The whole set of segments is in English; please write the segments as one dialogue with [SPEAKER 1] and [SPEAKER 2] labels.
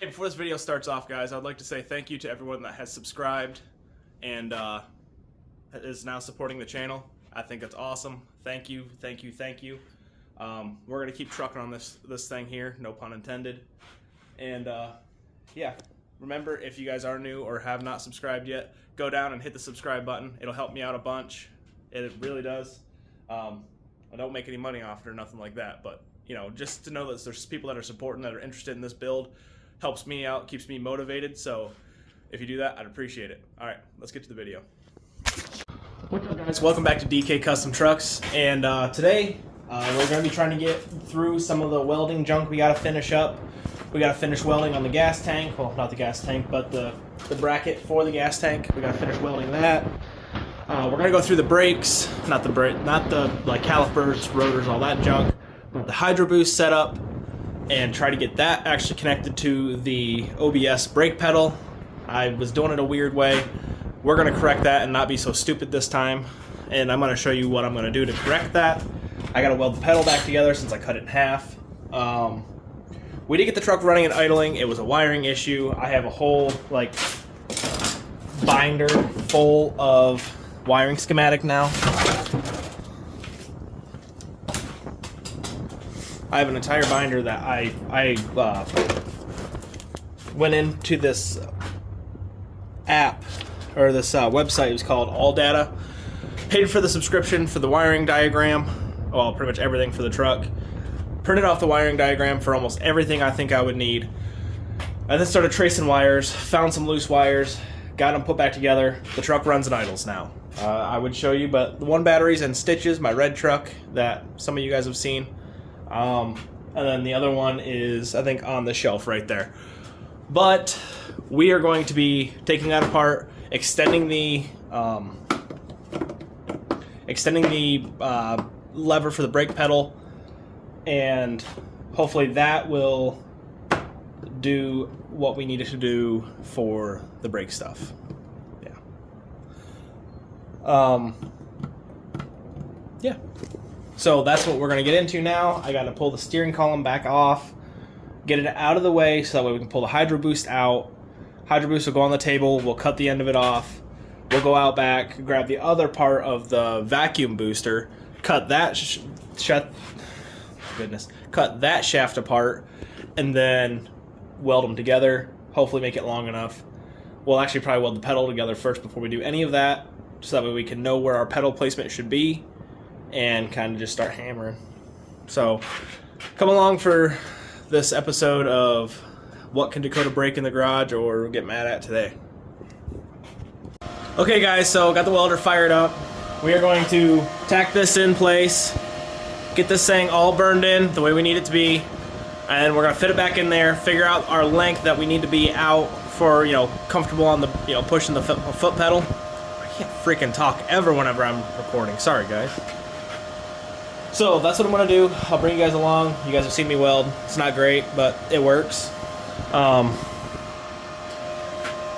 [SPEAKER 1] Before this video starts off, guys, I'd like to say thank you to everyone that has subscribed and is now supporting the channel. I think that's awesome. Thank you, thank you, thank you. We're gonna keep trucking on this thing here, no pun intended. And yeah, remember, if you guys are new or have not subscribed yet, go down and hit the subscribe button. It'll help me out a bunch. It really does. I don't make any money off it or nothing like that, but you know, just to know that there's people that are supporting, that are interested in this build, helps me out, keeps me motivated. So if you do that, I'd appreciate it. All right, let's get to the video. What's up, guys? Welcome back to DK Custom Trucks. And today we're going to be trying to get through some of the welding junk we got to finish up. We got to finish welding on the gas tank. Well, not the gas tank, but the bracket for the gas tank. We got to finish welding that. We're going to go through the brakes, not the like calipers, rotors, all that junk, but the hydroboost setup, and try to get that actually connected to the OBS brake pedal. I was doing it a weird way. We're going to correct that and not be so stupid this time, and I'm going to show you what I'm going to do to correct that. I got to weld the pedal back together since I cut it in half. We did get the truck running and idling. It was a wiring issue. I have a whole like binder full of wiring schematic now. I have an entire binder that I went into this app, or this website. It was called All Data. Paid for the subscription for the wiring diagram. Well, pretty much everything for the truck. Printed off the wiring diagram for almost everything I think I would need. I then started tracing wires, found some loose wires, got them put back together. The truck runs and idles now. I would show you, but the one battery's in stitches, my red truck that some of you guys have seen. And then the other one is, I think, on the shelf right there. But we are going to be taking that apart, extending the lever for the brake pedal, and hopefully that will do what we needed to do for the brake stuff. Yeah. So that's what we're going to get into now. I got to pull the steering column back off, get it out of the way so that way we can pull the hydroboost out. Hydroboost will go on the table. We'll cut the end of it off. We'll go out back, grab the other part of the vacuum booster, cut that cut that shaft apart, and then weld them together. Hopefully make it long enough. We'll actually probably weld the pedal together first before we do any of that, so that way we can know where our pedal placement should be and kind of just start hammering. So come along for this episode of what can Dakota break in the garage or get mad at today. Okay guys, so got the welder fired up. We are going to tack this in place, get this thing all burned in the way we need it to be, and we're gonna fit it back in there, figure out our length that we need to be out for, you know, comfortable on the, you know, pushing the foot pedal. I can't freaking talk ever whenever I'm recording. Sorry guys. So that's what I'm gonna do. I'll bring you guys along. You guys have seen me weld. It's not great, but it works.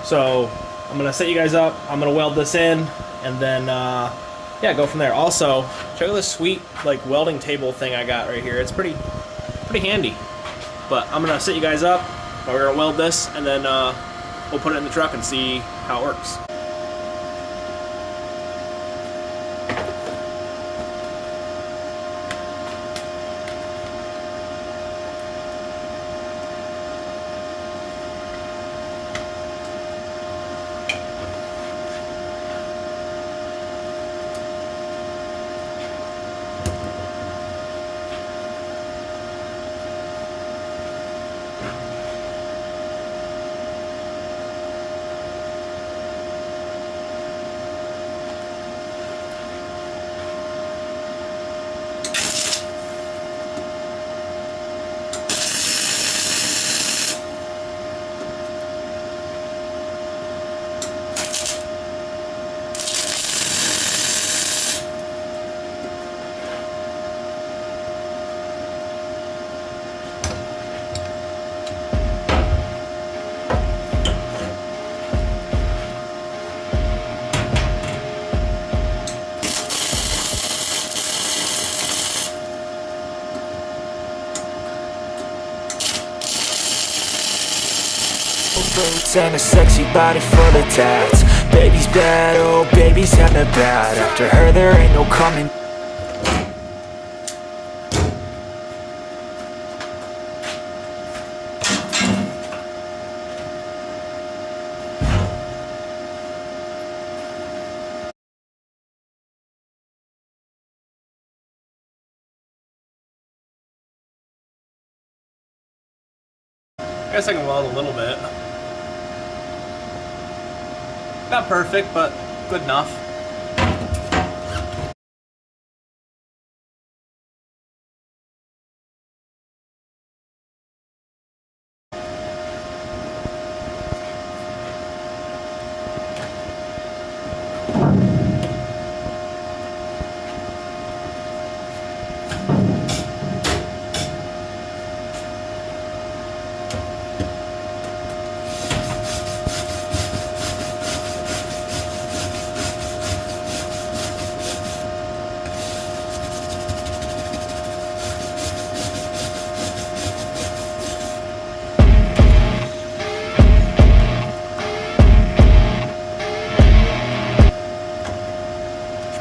[SPEAKER 1] So I'm gonna set you guys up. I'm gonna weld this in, and then yeah, go from there. Also, check out this sweet like welding table thing I got right here. It's pretty handy. But I'm gonna set you guys up. We're gonna weld this, and then we'll put it in the truck and see how it works.
[SPEAKER 2] boots and a sexy body full of tats. Baby's bad, oh baby's kinda bad. After her there ain't no coming.
[SPEAKER 1] I guess I can weld a little bit. Not perfect, but good enough.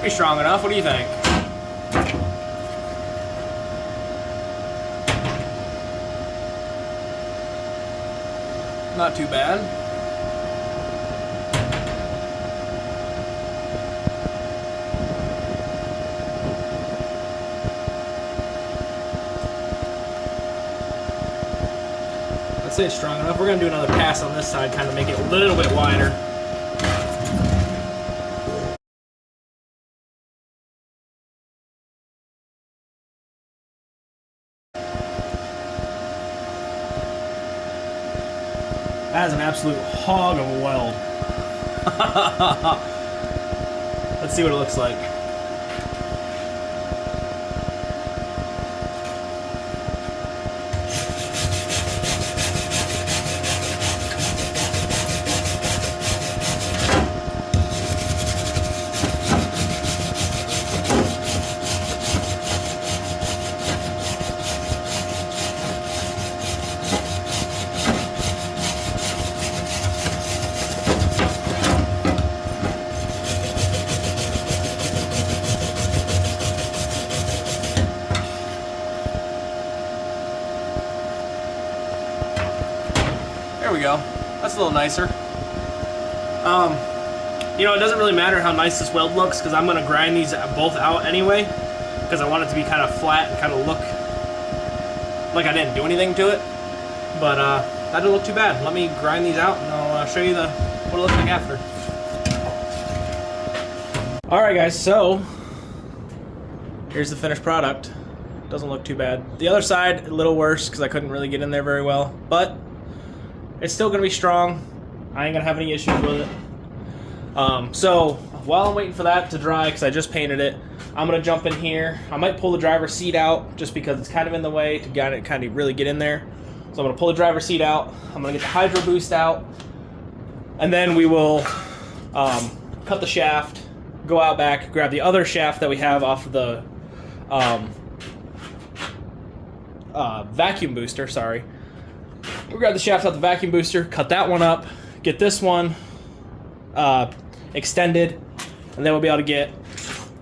[SPEAKER 1] Be strong enough. What do you think? Not too bad. I'd say it's strong enough. We're gonna do another pass on this side, kind of make it a little bit wider. That is an absolute hog of a weld. Let's see what it looks like. There we go. That's a little nicer. You know, it doesn't really matter how nice this weld looks because I'm going to grind these both out anyway because I want it to be kind of flat and kind of look like I didn't do anything to it. But that didn't look too bad. Let me grind these out and I'll show you what it looks like after. Alright guys, so here's the finished product. Doesn't look too bad. The other side, a little worse because I couldn't really get in there very well. But it's still going to be strong. I ain't going to have any issues with it. So while I'm waiting for that to dry, because I just painted it, I'm going to jump in here. I might pull the driver's seat out just because it's kind of in the way to kind of really get in there. So I'm going to pull the driver's seat out. I'm going to get the hydroboost out. And then we will cut the shaft, go out back, grab the other shaft that we have off of the vacuum booster, sorry. We'll grab the shaft out the vacuum booster, cut that one up, get this one extended, and then we'll be able to get,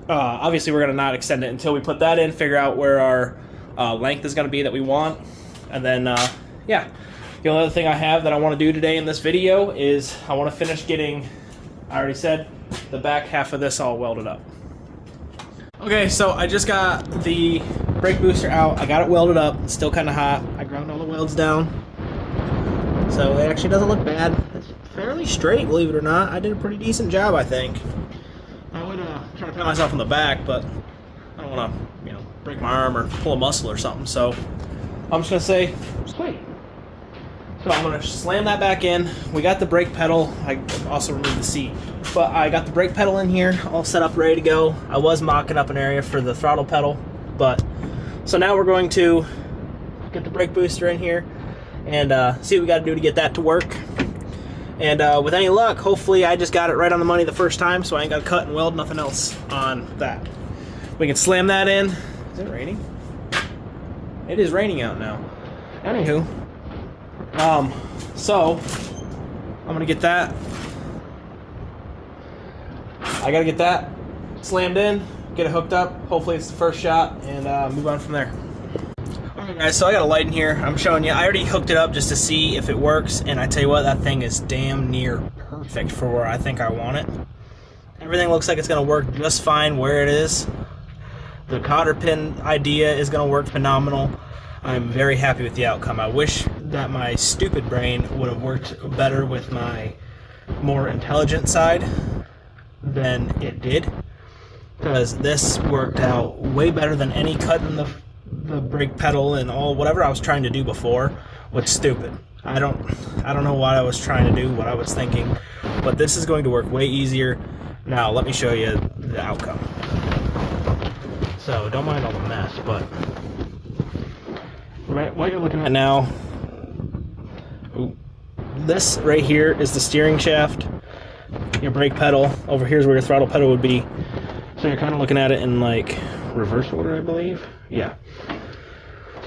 [SPEAKER 1] obviously we're going to not extend it until we put that in, figure out where our length is going to be that we want, and then, yeah. The only other thing I have that I want to do today in this video is I want to finish getting, I already said, the back half of this all welded up. Okay, so I just got the brake booster out. I got it welded up. It's still kind of hot. I ground all the welds down. So it actually doesn't look bad. It's fairly straight, believe it or not. I did a pretty decent job, I think. I would try to pat myself on the back, but I don't want to, you know, break my arm or pull a muscle or something. So I'm just going to say, just wait. So I'm going to slam that back in. We got the brake pedal. I also removed the seat. But I got the brake pedal in here, all set up, ready to go. I was mocking up an area for the throttle pedal. But so now we're going to get the brake booster in here and see what we got to do to get that to work. And with any luck, hopefully I just got it right on the money the first time, so I ain't got to cut and weld nothing else on that. We can slam that in. Is it raining? It is raining out now. Anywho. So I'm gonna get that. I gotta get that slammed in, get it hooked up. Hopefully it's the first shot, and move on from there. Alright guys, so I got a light in here. I'm showing you. I already hooked it up just to see if it works, and I tell you what, that thing is damn near perfect for where I think I want it. Everything looks like it's gonna work just fine where it is. The cotter pin idea is gonna work phenomenal. I'm very happy with the outcome. I wish that my stupid brain would have worked better with my more intelligent side than it did, because this worked out way better than any cut in the brake pedal and all whatever I was trying to do before was stupid. I don't know what I was trying to do, what I was thinking, but this is going to work way easier. Now let me show you the outcome. So don't mind all the mess, but right, what you're looking at now, this right here is the steering shaft. Your brake pedal over here is where your throttle pedal would be. So you're kind of looking at it in like reverse order, I believe. Yeah.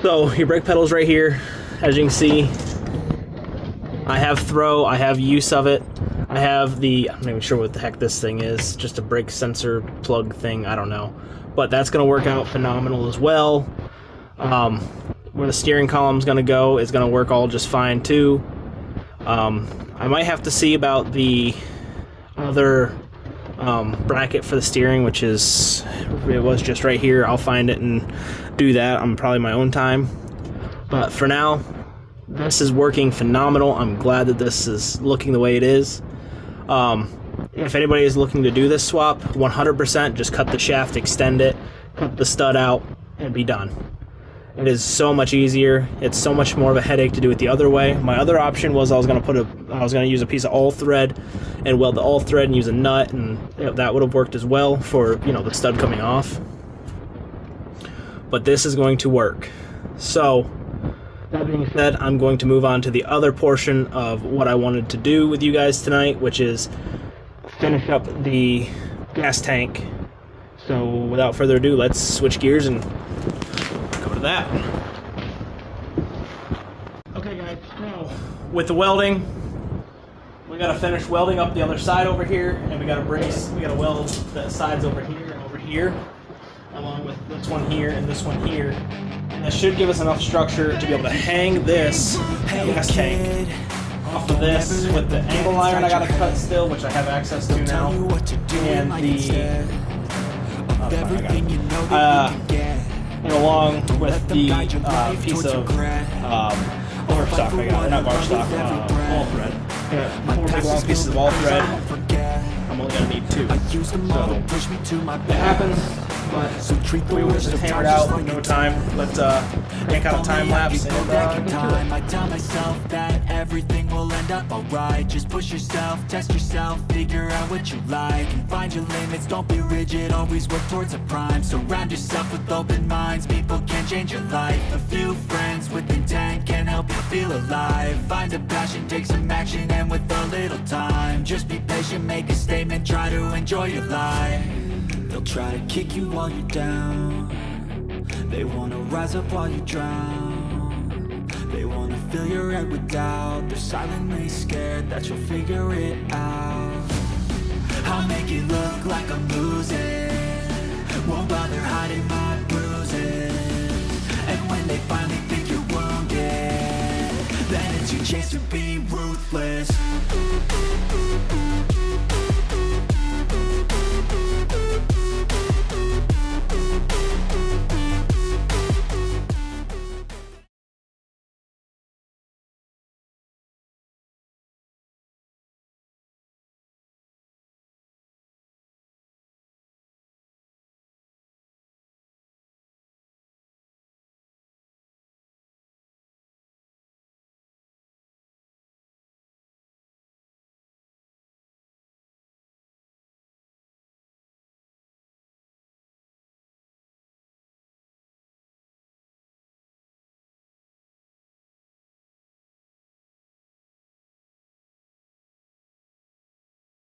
[SPEAKER 1] So your brake pedal's right here. As you can see, I have throw, I have use of it. I have the, I'm not even sure what the heck this thing is, just a brake sensor plug thing, I don't know. But that's gonna work out phenomenal as well. Where the steering column's gonna go is gonna work all just fine too. I might have to see about the other bracket for the steering, which is, it was just right here. I'll find it and do that on probably my own time. But for now, this is working phenomenal. I'm glad that this is looking the way it is. If anybody is looking to do this swap, 100% just cut the shaft, extend it, cut the stud out, and be done. It is so much easier. It's so much more of a headache to do it the other way. My other option was I was going to use a piece of all thread and weld the all thread and use a nut, and that would have worked as well for, you know, the stud coming off. But this is going to work. So that being said, I'm going to move on to the other portion of what I wanted to do with you guys tonight, which is finish up the gas tank. So without further ado, let's switch gears and go to that. Okay guys, so with the welding, we gotta finish welding up the other side over here, and we gotta weld the sides over here and over here, along with this one here and this one here. And that should give us enough structure to be able to hang this gas tank off of this with the angle iron I gotta cut still, which I have access to now, and and along with the piece of bar stock I got, or not bar stock, all thread. Yeah, 4 big long pieces of all thread. I'm only gonna need 2. So it happens, but we will just hammer it out in no time. Let's yank out a time lapse and
[SPEAKER 3] I tell myself that everything will end up alright. Just push yourself, test yourself, figure out what you like, and find your limits. Don't be rigid, always work towards a prime. Surround yourself with open minds, people can change your life. A few friends with intent can help you feel alive. Find a passion, take some action, and with a little time, just be patient, make a statement, try to enjoy your life. They'll try to kick you while you're down. They wanna rise up while you drown. They wanna fill your head with doubt. They're silently scared that you'll figure it out. I'll make it look like I'm losing, won't bother hiding my bruises. And when they finally think you're wounded, then it's your chance to be ruthless.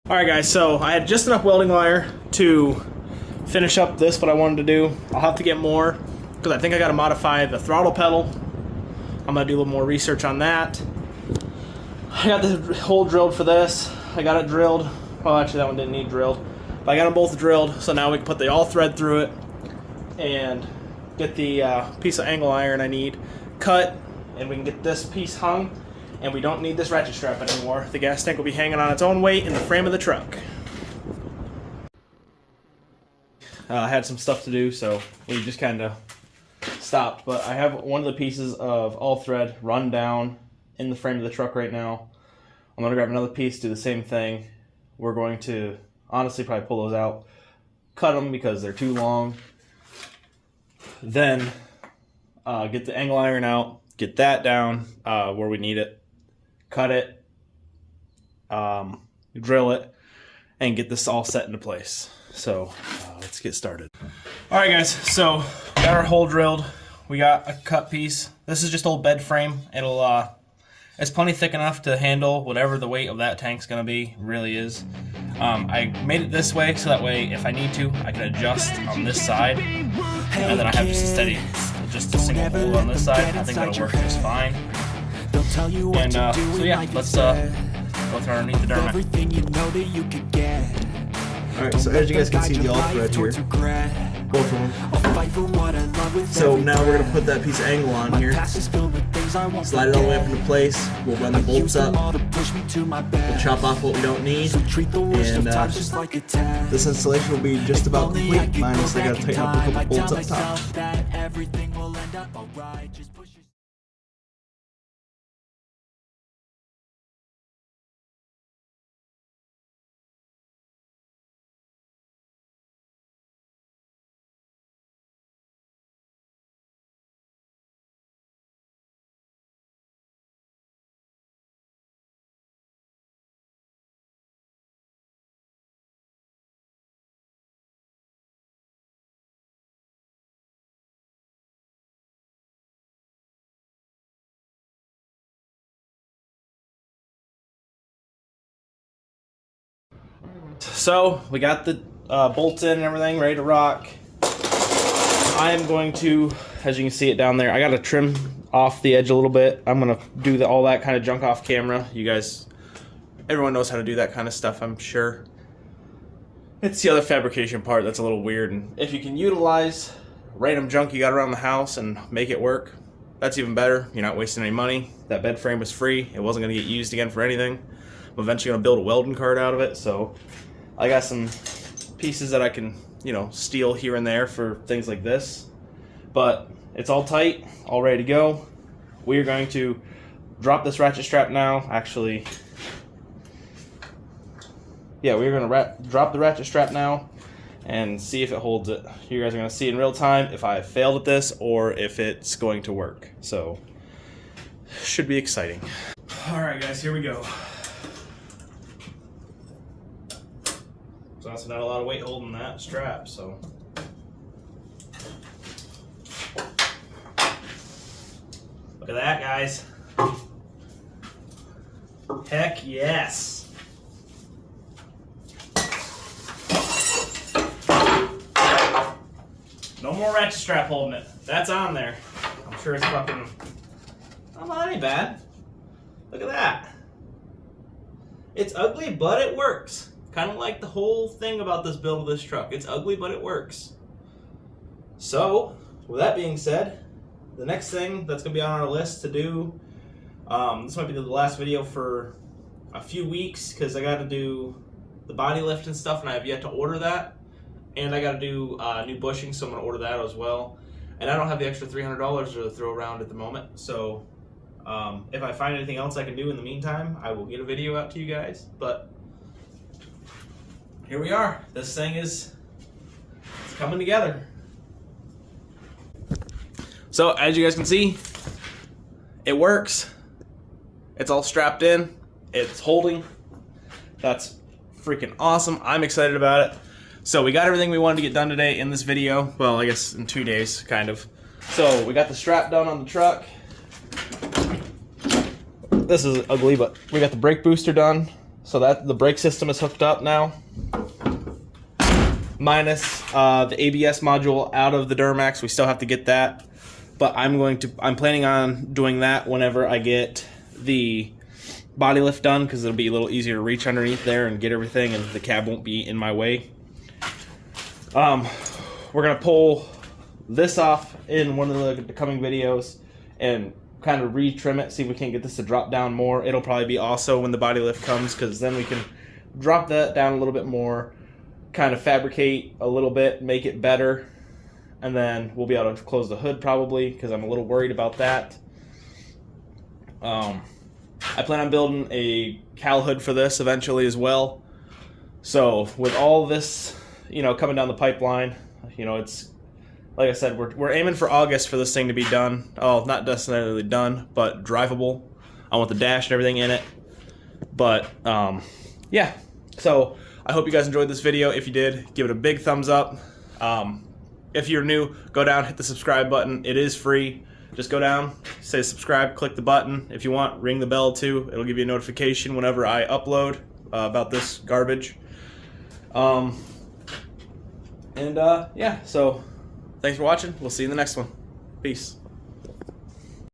[SPEAKER 1] Alright guys, so I had just enough welding wire to finish up this, what I wanted to do. I'll have to get more, because I think I got to modify the throttle pedal. I'm going to do a little more research on that. I got the hole drilled for this. I got it drilled. Well, actually that one didn't need drilled. But I got them both drilled, so now we can put the all thread through it and get the piece of angle iron I need cut, and we can get this piece hung, and we don't need this ratchet strap anymore. The gas tank will be hanging on its own weight in the frame of the truck. I had some stuff to do, so we just kind of stopped. But I have one of the pieces of all thread run down in the frame of the truck right now. I'm going to grab another piece, do the same thing. We're going to honestly probably pull those out, cut them because they're too long. Then get the angle iron out, get that down where we need it, cut it, drill it, and get this all set into place. So let's get started. All right, guys, so we got our hole drilled. We got a cut piece. This is just old bed frame. It's plenty thick enough to handle whatever the weight of that tank's gonna be. It really is. I made it this way so that way if I need to, I can adjust on this side, and then I have just a single hole on this side. I think that'll work just fine. And so yeah, let's go through underneath the Duramax.
[SPEAKER 4] Alright, so as you guys can see, the all thread here, both of them. So now we're going to put that piece of angle on here, slide it all the way up into place, we'll run the bolts up, we'll chop off what we don't need, and this installation will be just about complete, minus I got to tighten up a couple bolts up top.
[SPEAKER 1] So we got the bolts in and everything ready to rock. I am going to, as you can see it down there, I got to trim off the edge a little bit. I'm going to do all that kind of junk off camera. You guys, everyone knows how to do that kind of stuff, I'm sure. It's the other fabrication part that's a little weird, and if you can utilize random junk you got around the house and make it work, that's even better. You're not wasting any money. That bed frame was free. It wasn't going to get used again for anything. I'm eventually going to build a welding cart out of it, so I got some pieces that I can, you know, steal here and there for things like this. But it's all tight, all ready to go. We are going to drop this ratchet strap now. Actually, yeah, we're going to drop the ratchet strap now and see if it holds it. You guys are going to see in real time if I failed at this or if it's going to work. So, should be exciting. All right, guys, here we go. So that's not a lot of weight holding that strap, so. Look at that, guys. Heck yes. No more ratchet strap holding it. That's on there. I'm sure it's fucking, oh, well, that ain't bad. Look at that. It's ugly, but it works. Kind of like the whole thing about this build of this truck. It's ugly, but it works. So, with that being said, the next thing that's going to be on our list to do, this might be the last video for a few weeks because I got to do the body lift and stuff, and I have yet to order that. And I got to do new bushing, so I'm going to order that as well. And I don't have the extra $300 to throw around at the moment. So, if I find anything else I can do in the meantime, I will get a video out to you guys. But here we are. This thing it's coming together. So as you guys can see, it works. It's all strapped in. It's holding. That's freaking awesome. I'm excited about it. So we got everything we wanted to get done today in this video. Well, I guess in 2 days, kind of. So we got the strap done on the truck. This is ugly, but we got the brake booster done. So that the brake system is hooked up now. Minus the ABS module out of the Duramax. We still have to get that. But I'm planning on doing that whenever I get the body lift done because it'll be a little easier to reach underneath there and get everything, and the cab won't be in my way. We're gonna pull this off in one of the coming videos and kind of retrim it, see if we can't get this to drop down more. It'll probably be also when the body lift comes, because then we can drop that down a little bit more, kind of fabricate a little bit, make it better, and then we'll be able to close the hood probably, because I'm a little worried about that. I plan on building a cowl hood for this eventually as well. So with all this, you know, coming down the pipeline, you know, it's like I said, we're aiming for August for this thing to be done. Oh, not necessarily done, but drivable. I want the dash and everything in it. But yeah, so I hope you guys enjoyed this video. If you did, give it a big thumbs up. If you're new, go down, hit the subscribe button. It is free. Just go down, say subscribe, click the button. If you want, ring the bell too. It'll give you a notification whenever I upload about this garbage. Yeah, so thanks for watching. We'll see you in the next one. Peace.